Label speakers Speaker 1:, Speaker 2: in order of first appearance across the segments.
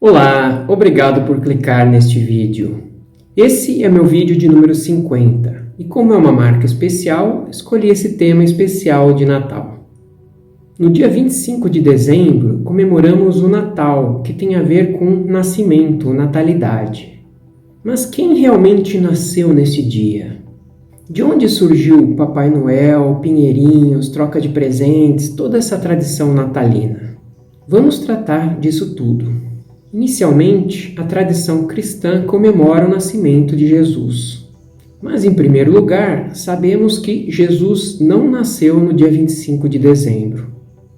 Speaker 1: Olá, obrigado por clicar neste vídeo. Esse é meu vídeo de número 50 e como é uma marca especial, escolhi esse tema especial de Natal. No dia 25 de dezembro, comemoramos o Natal, que tem a ver com nascimento, natalidade. Mas quem realmente nasceu nesse dia? De onde surgiu Papai Noel, pinheirinhos, troca de presentes, toda essa tradição natalina? Vamos tratar disso tudo. Inicialmente, a tradição cristã comemora o nascimento de Jesus. Mas, em primeiro lugar, sabemos que Jesus não nasceu no dia 25 de dezembro.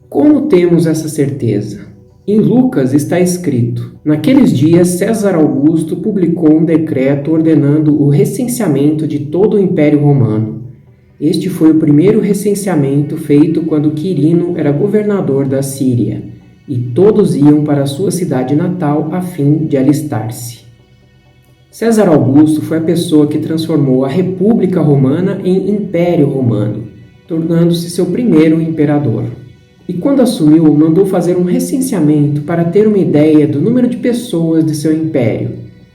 Speaker 1: Como temos essa certeza? Em Lucas está escrito: naqueles dias, César Augusto publicou um decreto ordenando o recenseamento de todo o Império Romano. Este foi o primeiro recenseamento feito quando Quirino era governador da Síria. E todos iam para a sua cidade natal a fim de alistar-se. César Augusto foi a pessoa que transformou a República Romana em Império Romano, tornando-se seu primeiro imperador. E quando assumiu, mandou fazer um recenseamento para ter uma ideia do número de pessoas de seu império,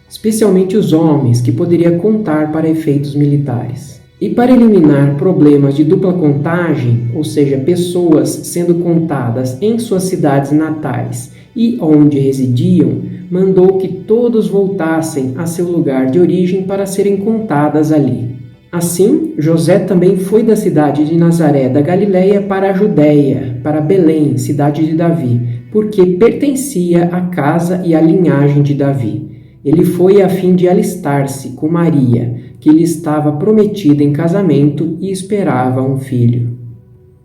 Speaker 1: especialmente os homens que poderia contar para efeitos militares. E para eliminar problemas de dupla contagem, ou seja, pessoas sendo contadas em suas cidades natais e onde residiam, mandou que todos voltassem a seu lugar de origem para serem contadas ali. Assim, José também foi da cidade de Nazaré da Galileia para a Judéia, para Belém, cidade de Davi, porque pertencia à casa e à linhagem de Davi. Ele foi a fim de alistar-se com Maria, que lhe estava prometida em casamento e esperava um filho.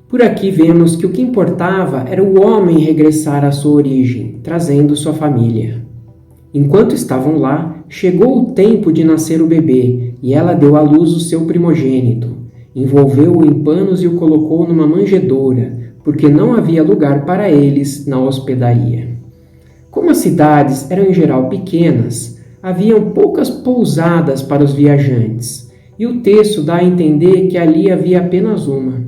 Speaker 1: Por aqui vemos que o que importava era o homem regressar à sua origem, trazendo sua família. Enquanto estavam lá, chegou o tempo de nascer o bebê, e ela deu à luz o seu primogênito. Envolveu-o em panos e o colocou numa manjedoura, porque não havia lugar para eles na hospedaria. Como as cidades eram em geral pequenas, haviam poucas pousadas para os viajantes, e o texto dá a entender que ali havia apenas uma.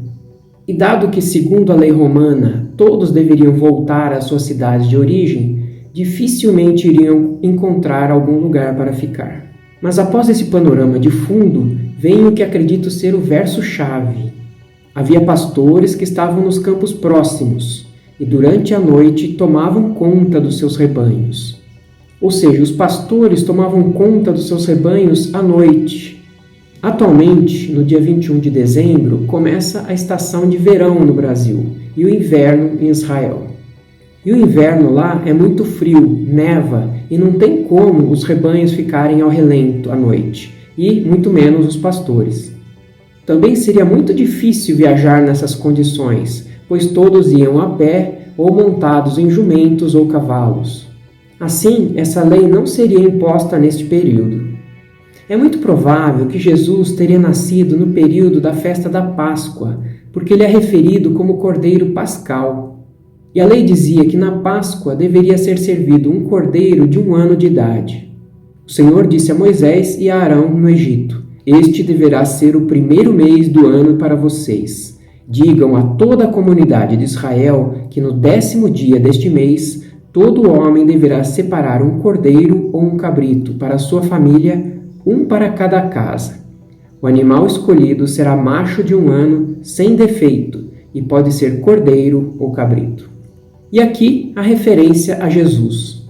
Speaker 1: E dado que, segundo a lei romana, todos deveriam voltar às suas cidades de origem, dificilmente iriam encontrar algum lugar para ficar. Mas após esse panorama de fundo, vem o que acredito ser o verso-chave. Havia pastores que estavam nos campos próximos, e durante a noite tomavam conta dos seus rebanhos. Ou seja, os pastores tomavam conta dos seus rebanhos à noite. Atualmente, no dia 21 de dezembro, começa a estação de verão no Brasil e o inverno em Israel. E o inverno lá é muito frio, neva e não tem como os rebanhos ficarem ao relento à noite, e muito menos os pastores. Também seria muito difícil viajar nessas condições, pois todos iam a pé ou montados em jumentos ou cavalos. Assim, essa lei não seria imposta neste período. É muito provável que Jesus teria nascido no período da festa da Páscoa, porque ele é referido como Cordeiro Pascal. E a lei dizia que na Páscoa deveria ser servido um cordeiro de 1 ano de idade. O Senhor disse a Moisés e a Arão no Egito: este deverá ser o primeiro mês do ano para vocês. Digam a toda a comunidade de Israel que no 10º dia deste mês, todo homem deverá separar um cordeiro ou um cabrito para a sua família, um para cada casa. O animal escolhido será macho de 1 ano, sem defeito, e pode ser cordeiro ou cabrito. E aqui a referência a Jesus.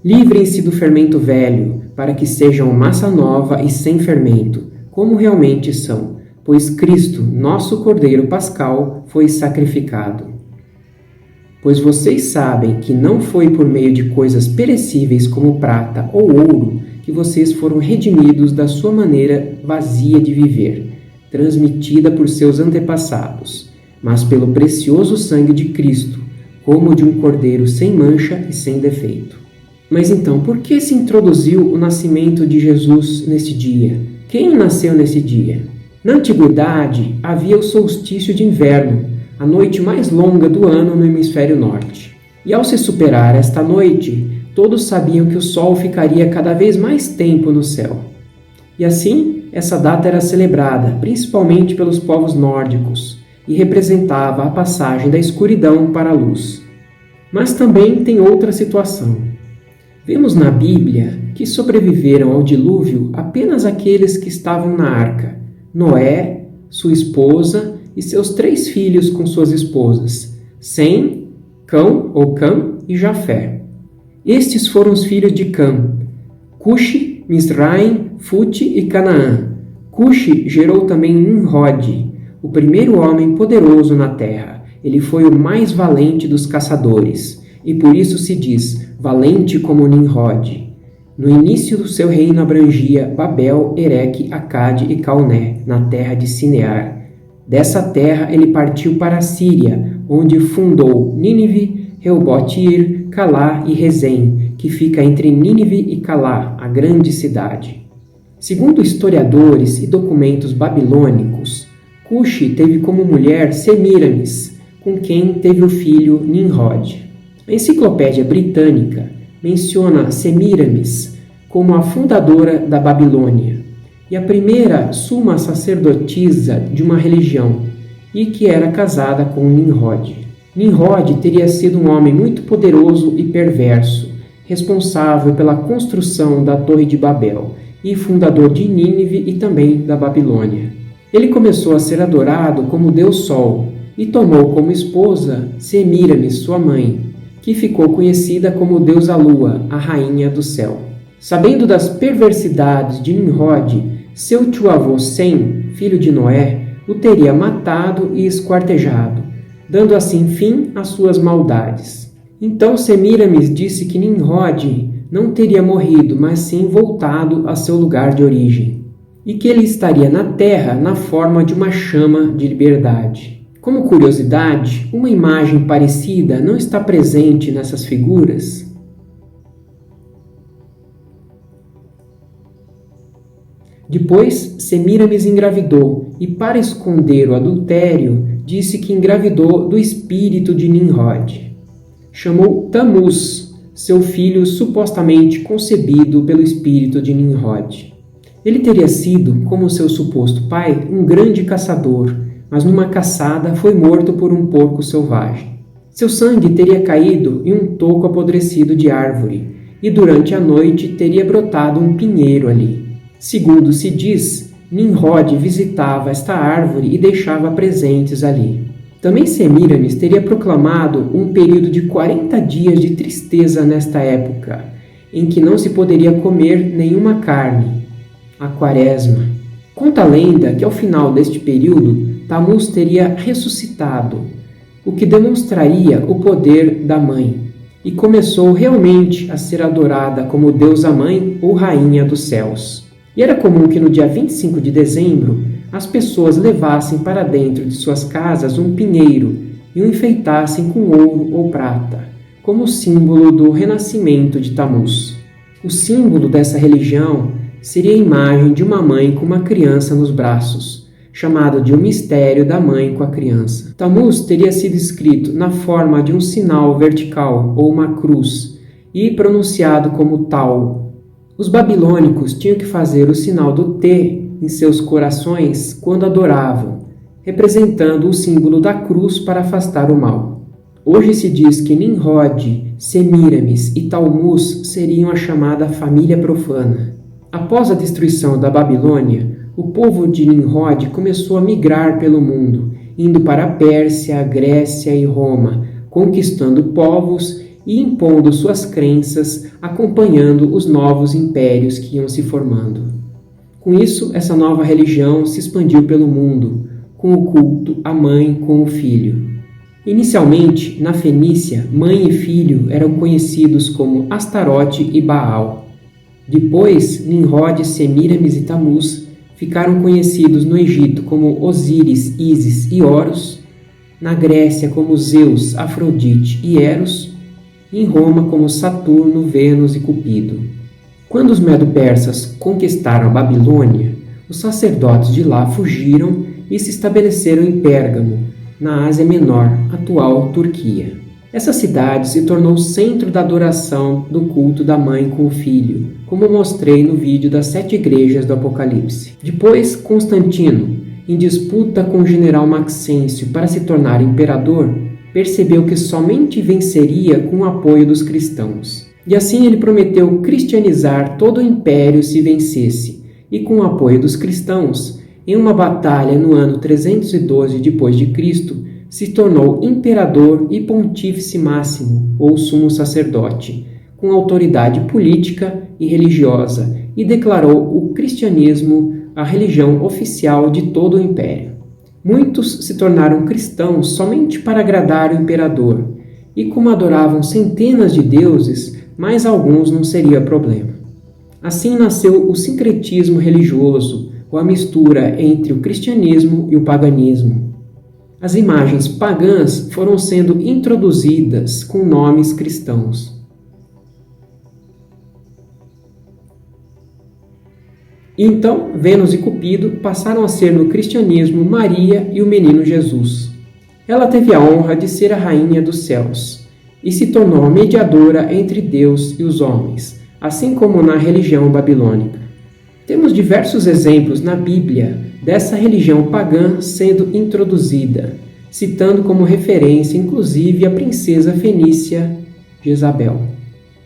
Speaker 1: Livrem-se do fermento velho, para que sejam massa nova e sem fermento, como realmente são, pois Cristo, nosso Cordeiro Pascal, foi sacrificado. Pois vocês sabem que não foi por meio de coisas perecíveis como prata ou ouro que vocês foram redimidos da sua maneira vazia de viver, transmitida por seus antepassados, mas pelo precioso sangue de Cristo, como de um cordeiro sem mancha e sem defeito. Mas então, por que se introduziu o nascimento de Jesus nesse dia? Quem nasceu nesse dia? Na antiguidade, havia o solstício de inverno, a noite mais longa do ano no hemisfério norte. E ao se superar esta noite, todos sabiam que o sol ficaria cada vez mais tempo no céu. E assim, essa data era celebrada, principalmente pelos povos nórdicos, e representava a passagem da escuridão para a luz. Mas também tem outra situação. Vemos na Bíblia que sobreviveram ao dilúvio apenas aqueles que estavam na arca: Noé, sua esposa e seus 3 filhos com suas esposas, Sem, Cão ou Cam e Jafé. Estes foram os filhos de Cam: Cuxi, Misraim, Fute e Canaã. Cuxi gerou também Nimrod, o primeiro homem poderoso na terra. Ele foi o mais valente dos caçadores, e por isso se diz valente como Nimrod. No início do seu reino abrangia Babel, Ereque, Acade e Calné, na terra de Sinear. Dessa terra ele partiu para a Síria, onde fundou Nínive, Reobote-ir, Calá e Rezém, que fica entre Nínive e Calá, a grande cidade. Segundo historiadores e documentos babilônicos, Cuxi teve como mulher Semíramis, com quem teve o filho Nimrod. A Enciclopédia Britânica menciona Semíramis como a fundadora da Babilônia e a primeira suma sacerdotisa de uma religião, e que era casada com Nimrod. Nimrod teria sido um homem muito poderoso e perverso, responsável pela construção da Torre de Babel e fundador de Nínive e também da Babilônia. Ele começou a ser adorado como Deus Sol e tomou como esposa Semíramis, sua mãe, que ficou conhecida como deusa Lua, a rainha do céu. Sabendo das perversidades de Nimrod, seu tio-avô Sem, filho de Noé, o teria matado e esquartejado, dando assim fim às suas maldades. Então Semíramis disse que Nimrod não teria morrido, mas sim voltado a seu lugar de origem, e que ele estaria na terra na forma de uma chama de liberdade. Como curiosidade, uma imagem parecida não está presente nessas figuras? Depois, Semíramis engravidou e, para esconder o adultério, disse que engravidou do espírito de Nimrod. Chamou Tamuz, seu filho supostamente concebido pelo espírito de Nimrod. Ele teria sido, como seu suposto pai, um grande caçador, mas numa caçada foi morto por um porco selvagem. Seu sangue teria caído em um toco apodrecido de árvore, e durante a noite teria brotado um pinheiro ali. Segundo se diz, Nimrod visitava esta árvore e deixava presentes ali. Também Semíramis teria proclamado um período de 40 dias de tristeza nesta época, em que não se poderia comer nenhuma carne, a quaresma. Conta a lenda que ao final deste período, Tamuz teria ressuscitado, o que demonstraria o poder da mãe, e começou realmente a ser adorada como deusa mãe ou rainha dos céus. E era comum que no dia 25 de dezembro as pessoas levassem para dentro de suas casas um pinheiro e o enfeitassem com ouro ou prata, como símbolo do renascimento de Tamuz. O símbolo dessa religião seria a imagem de uma mãe com uma criança nos braços, chamado de o mistério da mãe com a criança. Tamuz teria sido escrito na forma de um sinal vertical ou uma cruz e pronunciado como Tau. Os babilônicos tinham que fazer o sinal do T em seus corações quando adoravam, representando o símbolo da cruz para afastar o mal. Hoje se diz que Nimrod, Semíramis e Tamuz seriam a chamada família profana. Após a destruição da Babilônia, o povo de Nimrod começou a migrar pelo mundo, indo para a Pérsia, a Grécia e Roma, conquistando povos e impondo suas crenças, acompanhando os novos impérios que iam se formando. Com isso, essa nova religião se expandiu pelo mundo, com o culto à mãe com o filho. Inicialmente, na Fenícia, mãe e filho eram conhecidos como Astarote e Baal. Depois, Nimrod, Semíramis e Tamuz ficaram conhecidos no Egito como Osíris, Ísis e Horus, na Grécia como Zeus, Afrodite e Eros, e em Roma como Saturno, Vênus e Cupido. Quando os medo-persas conquistaram a Babilônia, os sacerdotes de lá fugiram e se estabeleceram em Pérgamo, na Ásia Menor, atual Turquia. Essa cidade se tornou o centro da adoração do culto da mãe com o filho, como mostrei no vídeo das 7 igrejas do Apocalipse. Depois, Constantino, em disputa com o general Maxêncio para se tornar imperador, percebeu que somente venceria com o apoio dos cristãos. E assim ele prometeu cristianizar todo o império se vencesse, e com o apoio dos cristãos, em uma batalha no ano 312 d.C., se tornou imperador e pontífice máximo, ou sumo sacerdote, com autoridade política e religiosa, e declarou o cristianismo a religião oficial de todo o império. Muitos se tornaram cristãos somente para agradar o imperador, e como adoravam centenas de deuses, mais alguns não seria problema. Assim nasceu o sincretismo religioso, ou a mistura entre o cristianismo e o paganismo. As imagens pagãs foram sendo introduzidas com nomes cristãos. Então, Vênus e Cupido passaram a ser no cristianismo Maria e o menino Jesus. Ela teve a honra de ser a rainha dos céus e se tornou a mediadora entre Deus e os homens, assim como na religião babilônica. Temos diversos exemplos na Bíblia dessa religião pagã sendo introduzida, citando como referência inclusive a princesa fenícia Jezabel.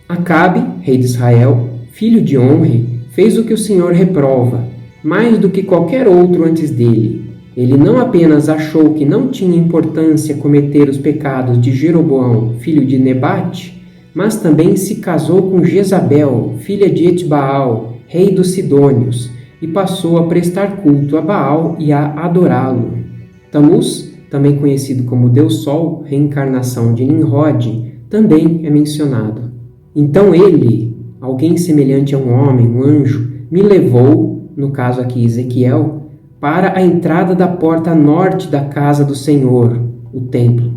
Speaker 1: Acabe, rei de Israel, filho de Omri, fez o que o Senhor reprova, mais do que qualquer outro antes dele. Ele não apenas achou que não tinha importância cometer os pecados de Jeroboão, filho de Nebate, mas também se casou com Jezabel, filha de Etbaal, rei dos Sidônios, e passou a prestar culto a Baal e a adorá-lo. Tamuz, também conhecido como Deus Sol, reencarnação de Nimrod, também é mencionado. Então ele, alguém semelhante a um homem, um anjo, me levou, no caso aqui Ezequiel, para a entrada da porta norte da casa do Senhor, o templo.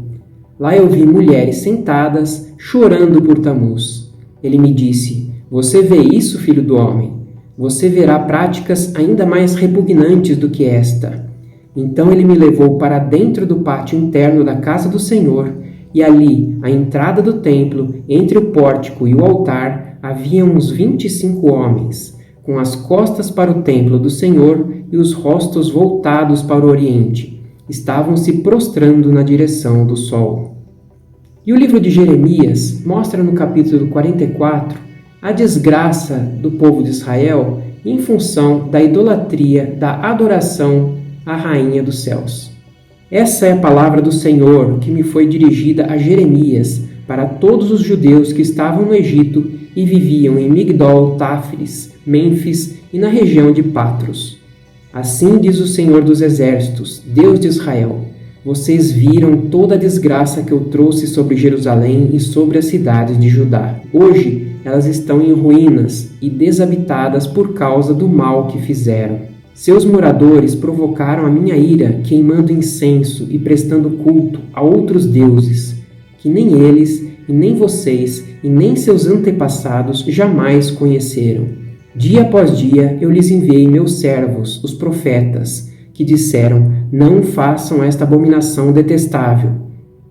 Speaker 1: Lá eu vi mulheres sentadas, chorando por Tamuz. Ele me disse: "Você vê isso, filho do homem? Você verá práticas ainda mais repugnantes do que esta." Então ele me levou para dentro do pátio interno da casa do Senhor, e ali, à entrada do templo, entre o pórtico e o altar, havia uns 25 homens, com as costas para o templo do Senhor e os rostos voltados para o oriente. Estavam se prostrando na direção do sol. E o livro de Jeremias mostra no capítulo 44 a desgraça do povo de Israel em função da idolatria, da adoração à rainha dos céus. Essa é a palavra do Senhor que me foi dirigida a Jeremias para todos os judeus que estavam no Egito e viviam em Migdol, Táfris, Mênfis e na região de Patros. Assim diz o Senhor dos Exércitos, Deus de Israel: vocês viram toda a desgraça que eu trouxe sobre Jerusalém e sobre as cidades de Judá. Hoje elas estão em ruínas e desabitadas por causa do mal que fizeram. Seus moradores provocaram a minha ira, queimando incenso e prestando culto a outros deuses, que nem eles, e nem vocês, e nem seus antepassados jamais conheceram. Dia após dia eu lhes enviei meus servos, os profetas, que disseram: não façam esta abominação detestável.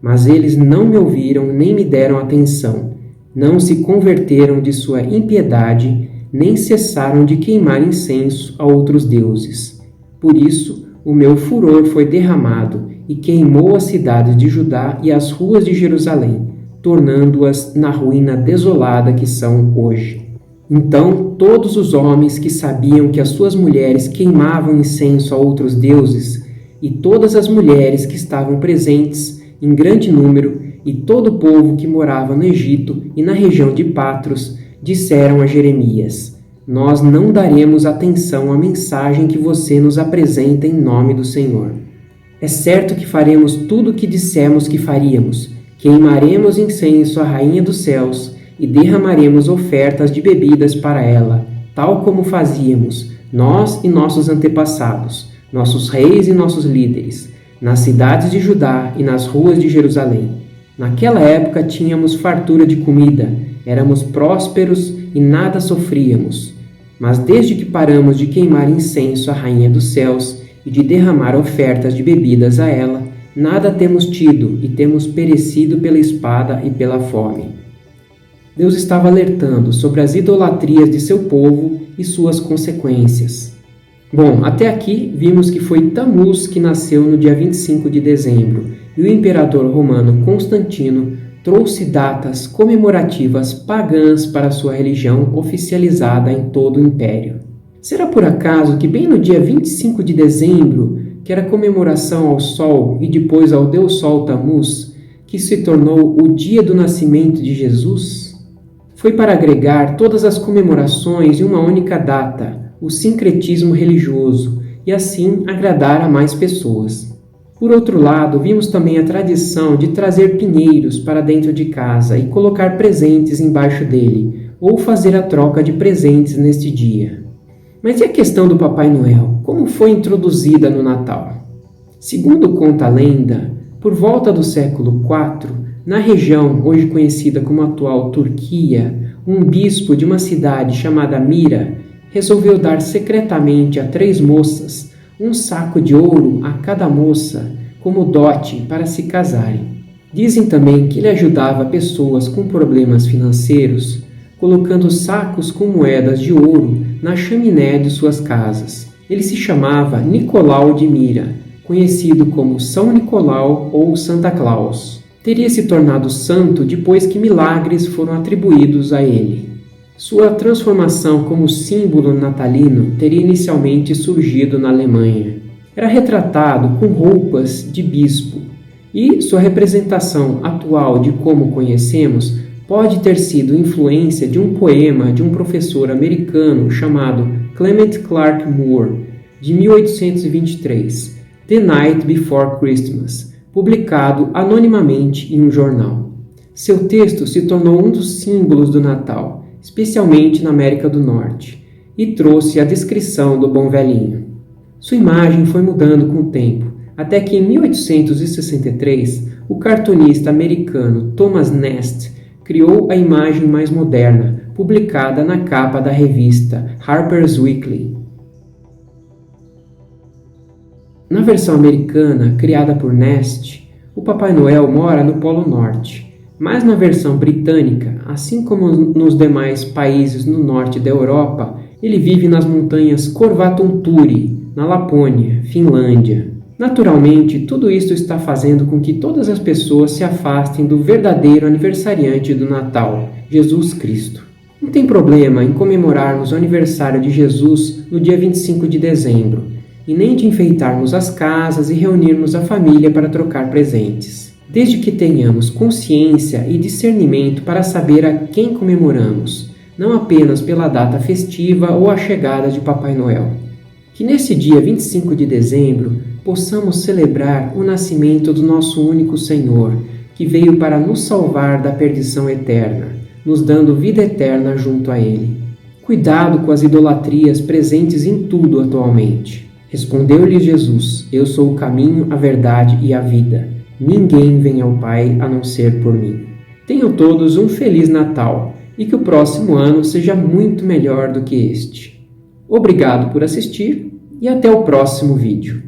Speaker 1: Mas eles não me ouviram nem me deram atenção. Não se converteram de sua impiedade, nem cessaram de queimar incenso a outros deuses. Por isso, o meu furor foi derramado e queimou as cidades de Judá e as ruas de Jerusalém, tornando-as na ruína desolada que são hoje. Então todos os homens que sabiam que as suas mulheres queimavam incenso a outros deuses, e todas as mulheres que estavam presentes em grande número, e todo o povo que morava no Egito e na região de Patros, disseram a Jeremias: nós não daremos atenção à mensagem que você nos apresenta em nome do Senhor. É certo que faremos tudo o que dissemos que faríamos, queimaremos incenso à rainha dos céus, e derramaremos ofertas de bebidas para ela, tal como fazíamos, nós e nossos antepassados, nossos reis e nossos líderes, nas cidades de Judá e nas ruas de Jerusalém. Naquela época tínhamos fartura de comida, éramos prósperos e nada sofríamos. Mas desde que paramos de queimar incenso à rainha dos céus e de derramar ofertas de bebidas a ela, nada temos tido e temos perecido pela espada e pela fome. Deus estava alertando sobre as idolatrias de seu povo e suas consequências. Bom, até aqui vimos que foi Tamuz que nasceu no dia 25 de dezembro e o imperador romano Constantino trouxe datas comemorativas pagãs para sua religião oficializada em todo o Império. Será por acaso que bem no dia 25 de dezembro, que era comemoração ao Sol e depois ao Deus Sol Tammuz, que se tornou o dia do nascimento de Jesus? Foi para agregar todas as comemorações em uma única data, o sincretismo religioso, e assim agradar a mais pessoas. Por outro lado, vimos também a tradição de trazer pinheiros para dentro de casa e colocar presentes embaixo dele, ou fazer a troca de presentes neste dia. Mas e a questão do Papai Noel? Como foi introduzida no Natal? Segundo conta a lenda, por volta do século IV, na região hoje conhecida como atual Turquia, um bispo de uma cidade chamada Mira resolveu dar secretamente a 3 moças um saco de ouro a cada moça como dote para se casarem. Dizem também que ele ajudava pessoas com problemas financeiros, colocando sacos com moedas de ouro na chaminé de suas casas. Ele se chamava Nicolau de Mira, conhecido como São Nicolau ou Santa Claus. Teria se tornado santo depois que milagres foram atribuídos a ele. Sua transformação como símbolo natalino teria inicialmente surgido na Alemanha. Era retratado com roupas de bispo, e sua representação atual de como conhecemos pode ter sido influência de um poema de um professor americano chamado Clement Clarke Moore, de 1823, The Night Before Christmas, publicado anonimamente em um jornal. Seu texto se tornou um dos símbolos do Natal, especialmente na América do Norte, e trouxe a descrição do Bom Velhinho. Sua imagem foi mudando com o tempo, até que em 1863, o cartunista americano Thomas Nast criou a imagem mais moderna, publicada na capa da revista Harper's Weekly. Na versão americana, criada por Nast, o Papai Noel mora no Polo Norte, mas na versão britânica, assim como nos demais países no norte da Europa, ele vive nas montanhas Korvatunturi, na Lapônia, Finlândia. Naturalmente, tudo isso está fazendo com que todas as pessoas se afastem do verdadeiro aniversariante do Natal, Jesus Cristo. Não tem problema em comemorarmos o aniversário de Jesus no dia 25 de dezembro, e nem de enfeitarmos as casas e reunirmos a família para trocar presentes, desde que tenhamos consciência e discernimento para saber a quem comemoramos, não apenas pela data festiva ou a chegada de Papai Noel. Que nesse dia 25 de dezembro possamos celebrar o nascimento do nosso único Senhor, que veio para nos salvar da perdição eterna, nos dando vida eterna junto a Ele. Cuidado com as idolatrias presentes em tudo atualmente. Respondeu-lhe Jesus: Eu sou o caminho, a verdade e a vida. Ninguém vem ao Pai a não ser por mim. Tenham todos um Feliz Natal e que o próximo ano seja muito melhor do que este. Obrigado por assistir e até o próximo vídeo.